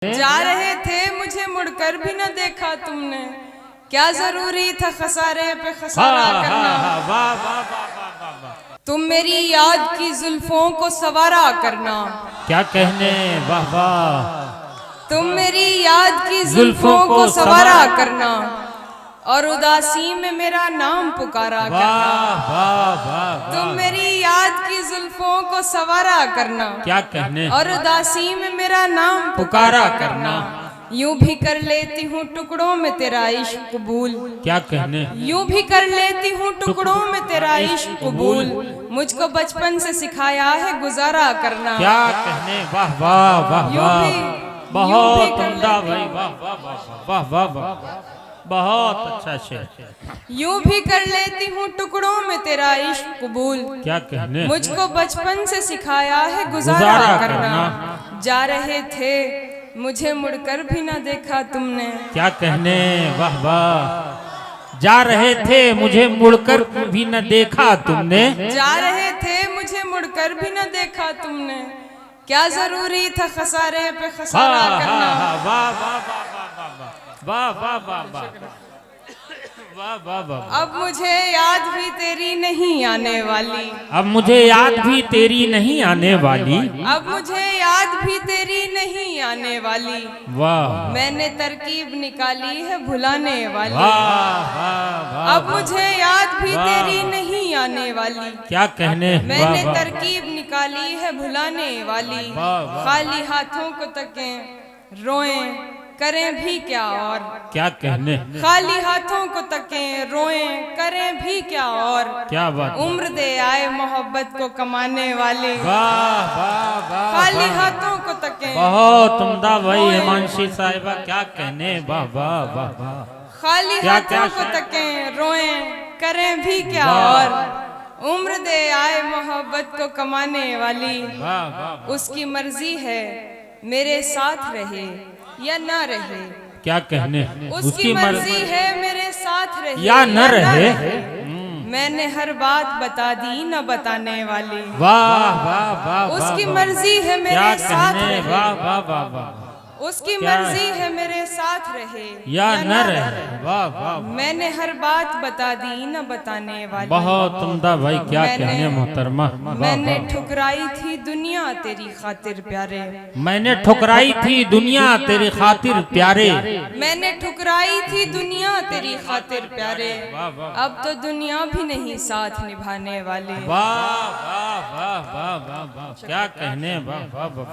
जा रहे थे मुझे मुड़कर भी न देखा तुमने, क्या जरूरी था खसारे पे खसारा करना। तुम मेरी याद की जुल्फों को सवारा करना। क्या कहने, वाह वाह। तुम मेरी याद की जुल्फों को सवारा करना और उदासी में मेरा नाम पुकारा करना। तुम मेरी याद की जुल्फों को सवारा करना, क्या कहने, और उदासी में मेरा नाम पुकारा करना। यूं भी कर लेती हूँ टुकड़ों में तेरा इश्क कबूल। क्या कहने, यूं भी कर लेती हूँ टुकड़ों में तेरा इश्क कबूल। मुझको बचपन से सिखाया है गुजारा करना। क्या कहने, वाह वाह वाह वाह। बहुत उम्दा भाई, वाह वाह वाह वाह वाह, बहुत अच्छा शेर। यूं भी कर लेती हूँ टुकड़ों में तेरा इश्क कबूल। क्या कहने, मुझको बचपन से सिखाया है गुजारा करना। जा रहे थे मुझे मुड़कर भी न देखा तुमने। क्या कहने, वाह वाह। जा रहे थे मुझे मुड़कर भी न देखा तुमने। जा रहे थे मुझे मुड़कर भी न देखा तुमने, क्या जरूरी था खसारे पे खसारा करना। वाह वाह वाह वाह वाह वाह वाह वाह वाह। अब मुझे याद भी तेरी नहीं आने वाली। अब मुझे याद भी तेरी नहीं आने वाली। अब मुझे याद भी तेरी नहीं आने वाली। वाह। मैंने तरकीब निकाली है भुलाने वाली। वाह वाह। अब मुझे याद भी तेरी नहीं आने वाली। क्या कहने, मैंने तरकीब निकाली है भुलाने वाली। खाली हाथों को तकें रोएं करें भी क्या और। क्या कहने, खाली हाथों को तकें रोएं करें भी क्या और। क्या बात। उम्र दे आए मोहब्बत को कमाने वाले। वाह वाह वाह। खाली हाथों को तकें, बहुत उम्दा भाई हिमांशी साहिबा। क्या कहने, वाह वाह वाह वाह। खाली हाथों को तकें रोएं करें भी क्या और। उम्र दे आए मोहब्बत को कमाने वाली। उसकी मर्जी है मेरे साथ रहे या ना रहे। क्या कहने, उसकी मर्जी है मेरे साथ रहे या न रहे। मैंने हर बात बता दी न बताने वाली। वाह वाह वाह। उसकी मर्जी है मेरे साथ रहे। वाह वाह वाह वाह। उसकी मर्जी है मेरे साथ रहे या न रहे। वाह वाह। मैंने हर बात बता दी न बताने वाली। बहुत उम्दा भाई। क्या कहने मोहतरमा। मैंने ठुकराई थी दुनिया तेरी खातिर प्यारे। मैंने ठुकराई थी दुनिया तेरी खातिर प्यारे। मैंने ठुकराई थी दुनिया तेरी खातिर प्यारे। अब तो दुनिया भी नहीं साथ निभाने वाले। वाह वाह वाह वाह वाह। क्या कहने, वाह वाह वाह।